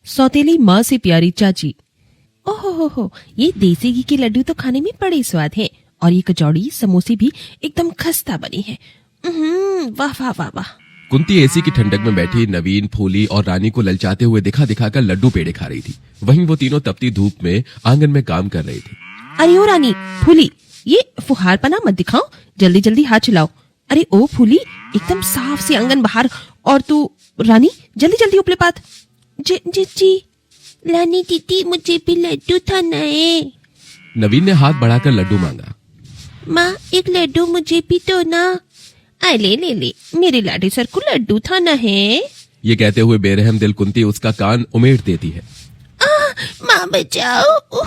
सौतेली माँ से प्यारी चाची। ओहो हो, ये देसी घी के लड्डू तो खाने में बड़े स्वाद है और ये कचौड़ी समोसे भी एकदम खस्ता बनी है। वाह वाह वाह वाह। कुंती एसी की ठंडक में बैठी नवीन, फूली और रानी को ललचाते हुए दिखा दिखाकर लड्डू पेड़े खा रही थी। वहीं वो तीनों तपती धूप में आंगन में काम कर रही थी। अरे ओ रानी, फूली, ये फुहारपना मत दिखाओ, जल्दी जल्दी हाथ चलाओ। अरे ओ फूली, एकदम साफ से आंगन बाहर, और तू रानी जल्दी जल्दी उपले पात। जी रानी दीदी, मुझे भी लड्डू खाना है। नवीन ने हाथ बढ़ाकर लड्डू मांगा। माँ, एक लड्डू मुझे भी दो ना। ले, मेरे लाडे सर को लड्डू खाना है। ये कहते हुए बेरहम दिल कुंती उसका कान उमेट देती है। माँ बचाओ।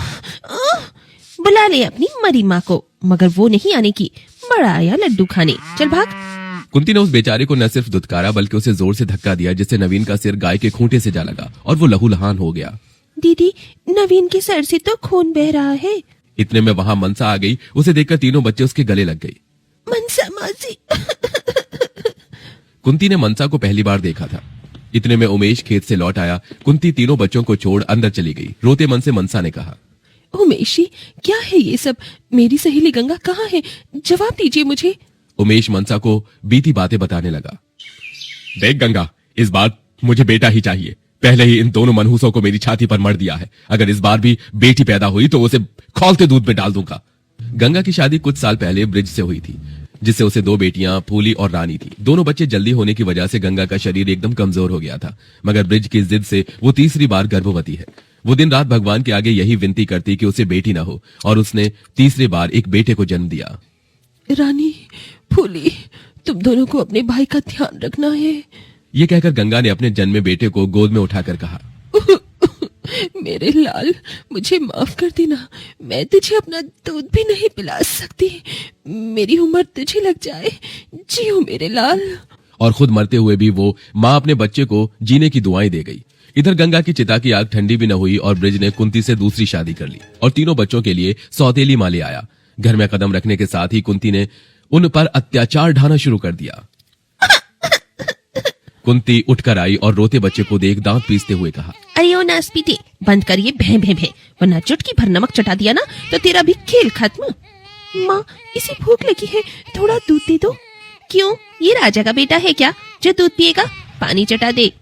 बुला ले अपनी मरी माँ को, मगर वो नहीं आने की। बड़ा आया लड्डू खाने, चल भाग। कुंती ने उस बेचारे को न सिर्फ दुत्कारा बल्कि उसे जोर से धक्का दिया, जिससे नवीन का सिर गाय के खूंटे से जा लगा और वो लहूलुहान हो गया। दीदी, नवीन के सर से तो खून बह रहा है। इतने में वहां मनसा आ गई। उसे देखकर तीनों बच्चे उसके गले लग गई। मनसा मौसी। कुंती ने मनसा को पहली बार देखा था। इतने में उमेश खेत से लौट आया। कुंती तीनों बच्चों को छोड़ अंदर चली गई। रोते मन से मनसा ने कहा, उमेशी, क्या है ये सब? मेरी सहेली गंगा कहाँ है? जवाब दीजिए मुझे। उमेश मनसा को बीती बातें बताने लगा। देख गंगा, इस बार मुझे बेटा ही चाहिए। पहले ही इन दोनों मनहूसों को मेरी छाती पर मर दिया है। अगर इस बार भी बेटी पैदा हुई तो उसे खौलते दूध में डाल दूंगा। गंगा की शादी कुछ साल पहले ब्रिज से हुई थी, जिससे उसे दो बेटियां फूली और रानी थी। दोनों बच्चे जल्दी होने की वजह से गंगा का शरीर एकदम कमजोर हो गया था, मगर ब्रिज की जिद से वो तीसरी बार गर्भवती है। वो दिन रात भगवान के आगे यही विनती करती कि उसे बेटी ना हो, और उसने तीसरी बार एक बेटे को जन्म दिया। रानी, फूली, तुम दोनों को अपने भाई का ध्यान रखना है। ये कहकर गंगा ने अपने जन्मे बेटे को गोद में उठाकर कहा, मेरे लाल, मुझे माफ कर देना। मैं तुझे अपना दूध भी नहीं पिला सकती। मेरी उम्र तुझे लग जाए। जियो मेरे लाल। और खुद मरते हुए भी वो माँ अपने बच्चे को जीने की दुआएं दे गई। इधर गंगा की चिता की आग ठंडी भी न हुई और ब्रिज ने कुंती से दूसरी शादी कर ली और तीनों बच्चों के लिए सौतेली माँ ले आया। घर में कदम रखने के साथ ही कुंती ने उन पर अत्याचार ढाना शुरू कर दिया। कुंती उठकर आई और रोते बच्चे को देख दांत पीसते हुए कहा, अरे ओ नासपीते, बंद करिए भे भे भे, वरना चुटकी भर नमक चटा दिया ना तो तेरा भी खेल खत्म। माँ, इसे भूख लगी है, थोड़ा दूध दे दो। क्यों, ये राजा का बेटा है क्या जो दूध पिएगा? पानी चटा दे।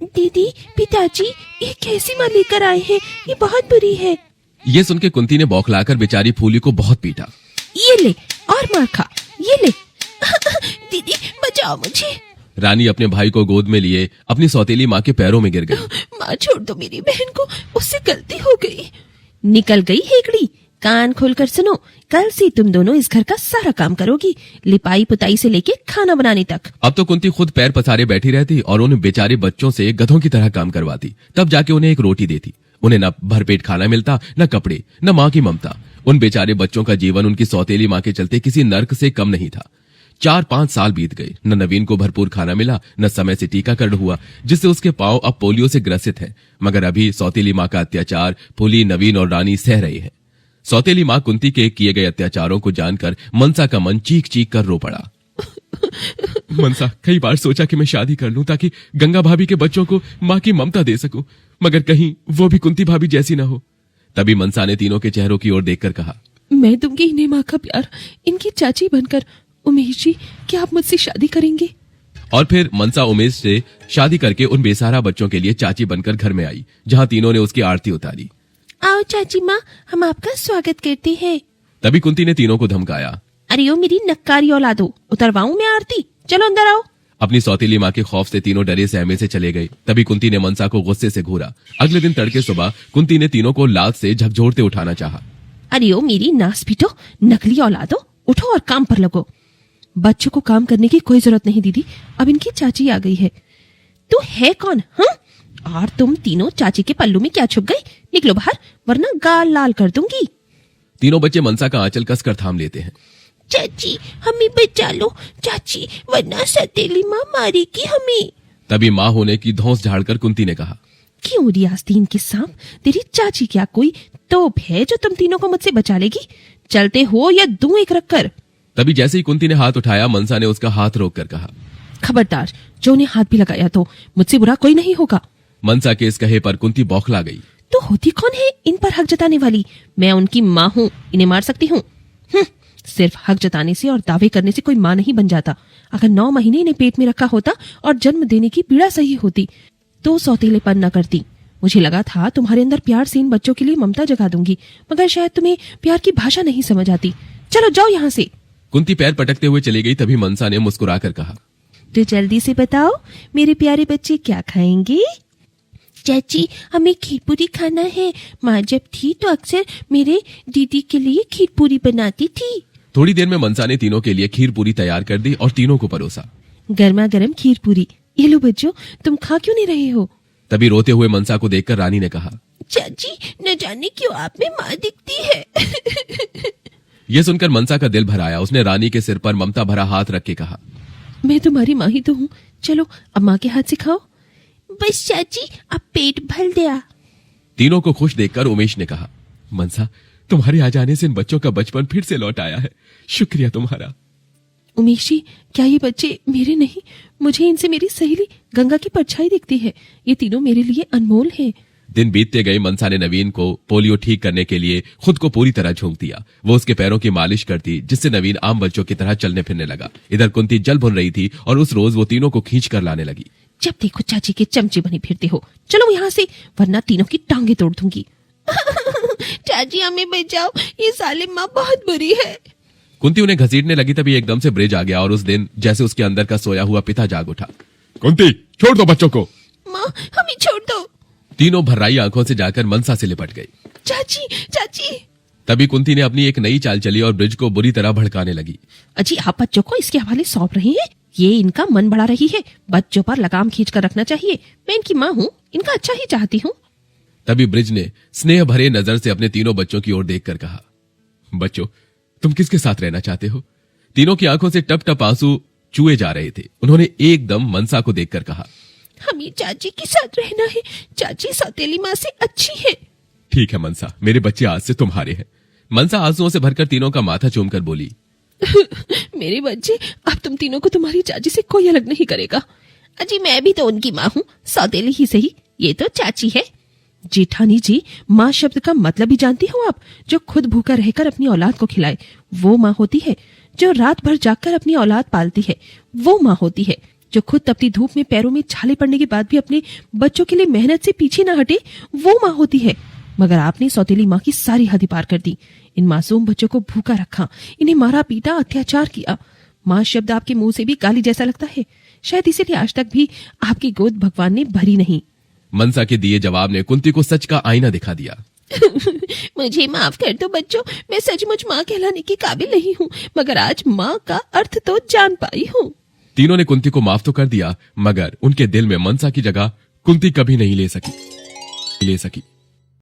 दीदी, पिताजी, ये कैसी माँ लेकर आए हैं? ये बहुत बुरी है। ये सुनकर कुंती ने बौखलाकर बेचारी फूली को बहुत पीटा। ये ले और मार खा, ये ले। दीदी बचाओ मुझे। रानी अपने भाई को गोद में लिए अपनी सौतेली माँ के पैरों में गिर गई। माँ, छोड़ दो मेरी बहन को, उससे गलती हो गई। निकल गई हेकड़ी। कान खोलकर सुनो, कल से तुम दोनों इस घर का सारा काम करोगी, लिपाई पुताई से लेके खाना बनाने तक। अब तो कुंती खुद पैर पसारे बैठी रहती और उन बेचारे बच्चों से गधों की तरह काम करवाती, तब जाके उन्हें एक रोटी देती। उन्हें न भरपेट खाना मिलता, न कपड़े, न माँ की ममता। उन बेचारे बच्चों का जीवन उनकी सौतेली माँ के चलते किसी नर्क से कम नहीं था। 4-5 साल बीत गए, न नवीन को भरपूर खाना मिला, न समय से टीकाकरण हुआ, जिससे उसके पांव अब पोलियो से ग्रसित हैं। मगर अभी सौतेली माँ का अत्याचार फूली, नवीन और रानी सह रहे हैं। सौतेली माँ कुंती के किए गए अत्याचारों को जानकर मनसा का मन चीख चीख कर रो पड़ा। मनसा, कई बार सोचा कि मैं शादी कर लूं ताकि गंगा भाभी के बच्चों को माँ की ममता दे सकूं, मगर कहीं वो भी कुंती भाभी जैसी ना हो। तभी मनसा ने तीनों के चेहरों की ओर देखकर कहा, मैं दूंगी इन्हें माँ का प्यार, इनकी चाची बनकर। उमेश जी, क्या आप मुझसे शादी करेंगे? और फिर मनसा उमेश से शादी करके उन बेसहारा बच्चों के लिए चाची बनकर घर में आई, जहां तीनों ने उसकी आरती उतारी। आओ चाची माँ, हम आपका स्वागत करते हैं। तभी कुंती ने तीनों को धमकाया, अरे ओ मेरी नक्कारी औलादो, उतरवाऊं मैं आरती? चलो अंदर आओ। अपनी सौतेली माँ के खौफ से तीनों डरे सहमे से चले गए। तभी कुंती ने मनसा को गुस्से से घूरा। अगले दिन तड़के सुबह कुंती ने तीनों को लात से झकझोरते उठाना चाहा। अरे ओ मेरी नास पीटो, नकली औलादो, उठो और काम पर लगो। बच्चों को काम करने की कोई जरूरत नहीं दीदी, अब इनकी चाची आ गई है। तू है कौन? और तुम तीनों चाची के पल्लू में क्या छुप गई? निकलो बाहर, वरना गाल लाल कर दूंगी। तीनों बच्चे मनसा का आंचल कसकर थाम लेते हैं। चाची, हमें बचा लो चाची, वरना सौतेली माँ मारेगी हमें। तभी माँ होने की धौंस झाड़कर कुंती ने कहा, क्यों रियास्तीन के सांप, तेरी चाची क्या कोई तोप है जो तुम तीनों को मुझसे बचा लेगी? चलते हो या दूं एक रखकर? तभी जैसे ही कुंती ने हाथ उठाया, मनसा ने उसका हाथ रोककर कहा, खबरदार, जो उन्हें हाथ भी लगाया तो मुझसे बुरा कोई नहीं होगा। मनसा के इस कहे पर कुंती बौखला गई। तो होती कौन है इन पर हक जताने वाली? मैं उनकी माँ हूँ, इन्हें मार सकती हूँ। सिर्फ हक जताने से और दावे करने से कोई माँ नहीं बन जाता। अगर 9 महीने इन्हें पेट में रखा होता और जन्म देने की पीड़ा सही होती तो सौतेलेपन न करती। मुझे लगा था तुम्हारे अंदर प्यार से इन बच्चों के लिए ममता जगा दूंगी, मगर शायद तुम्हें प्यार की भाषा नहीं समझ आती। चलो जाओ यहाँ से। कुंती पैर पटकते हुए चली गई। तभी मनसा ने मुस्कुराकर कहा, तो जल्दी से बताओ मेरे प्यारे बच्चे क्या खाएंगे? चाची, हमें खीर पूरी खाना है। माँ जब थी तो अक्सर मेरे दीदी के लिए खीर पूरी बनाती थी। थोड़ी देर में मनसा ने तीनों के लिए खीर पूरी तैयार कर दी और तीनों को परोसा। गर्मा गर्म खीर पूरी, ये लो बच्चों, तुम खा क्यों नहीं रहे हो? तभी रोते हुए मनसा को देखकर रानी ने कहा, चाची, न जाने क्यों आप में माँ दिखती है। यह सुनकर मनसा का दिल भर आया। उसने रानी के सिर पर ममता भरा हाथ रख के कहा, मैं तुम्हारी माँ ही तो हूँ, चलो अब माँ के हाथ से खाओ। बस चाची, अब पेट भर गया। तीनों को खुश देखकर उमेश ने कहा, मनसा, तुम्हारे आ जाने से इन बच्चों का बचपन फिर से लौट आया है। शुक्रिया तुम्हारा। उमेश जी, क्या ये बच्चे मेरे नहीं? मुझे इनसे मेरी सहेली गंगा की परछाई दिखती है। ये तीनों मेरे लिए अनमोल है। दिन बीतते गए। मनसा ने नवीन को पोलियो ठीक करने के लिए खुद को पूरी तरह झोंक दिया। वो उसके पैरों की मालिश करती, जिससे नवीन आम बच्चों की तरह चलने फिरने लगा। इधर कुंती जल भुन रही थी और उस रोज वो तीनों को खींच कर लाने लगी। जब देखो चाची के चमचे बने फिरते हो, चलो यहाँ से, वरना तीनों की टांगे तोड़ दूंगी। चाची, हमें बचाओ, ये सालिम माँ बहुत बुरी है। कुंती उन्हें घसीटने लगी। तभी एकदम से ब्रिज आ गया और उस दिन जैसे उसके अंदर का सोया हुआ पिता जाग उठा। कुंती, छोड़ दो बच्चों को। माँ, हमें छोड़ दो। तीनों भर्राई आंखों से जाकर मनसा से लिपट गई। चाची, चाची। तभी कुंती ने अपनी एक नई चाल चली और ब्रिज को बुरी तरह भड़काने लगी। अजी, आप बच्चों को इसके हवाले सौंप रहे हैं? ये इनका मन बढ़ा रही है। बच्चों पर लगाम खींच कर रखना चाहिए। मैं इनकी माँ हूँ, इनका अच्छा ही चाहती हूँ। तभी ब्रिज ने स्नेह भरे नजर से अपने तीनों बच्चों की ओर देखकर कहा, बच्चों, तुम किसके साथ रहना चाहते हो? तीनों की आंखों से टप टप आंसू चूए जा रहे थे। उन्होंने एकदम मनसा को देखकर कहा, हमें चाची के साथ रहना है। चाची सौतेली माँ से अच्छी है। ठीक है मनसा, मेरे बच्चे आज से तुम्हारे हैं। मनसा आंसुओं से भरकर तीनों का माथा चूमकर बोली, मेरे बच्चे, अब तुम तीनों को तुम्हारी चाची से कोई अलग नहीं करेगा। अजी, मैं भी तो उनकी माँ हूँ, सौतेली ही सही, ये तो चाची है। जेठानी जी, माँ शब्द का मतलब भी जानती हो आप? जो खुद भूखा रहकर अपनी औलाद को खिलाए वो माँ होती है। जो रात भर जागकर अपनी औलाद पालती है वो माँ होती है। जो खुद तपती धूप में पैरों में छाले पड़ने के बाद भी अपने बच्चों के लिए मेहनत से पीछे ना हटे वो माँ होती है। मगर आपने सौतेली माँ की सारी हदें पार कर दी। इन मासूम बच्चों को भूखा रखा, इन्हें मारा पीटा, अत्याचार किया। माँ शब्द आपके मुंह से भी गाली जैसा लगता है। शायद इसीलिए आज तक भी आपकी गोद भगवान ने भरी नहीं। मनसा के दिए जवाब ने कुंती को सच का आईना दिखा दिया। मुझे माफ कर दो बच्चों, मैं सचमुच माँ कहलाने की काबिल नहीं हूँ, मगर आज माँ का अर्थ तो जान पाई हूँ। तीनों ने कुंती को माफ तो कर दिया, मगर उनके दिल में मनसा की जगह कुंती कभी नहीं ले सकी।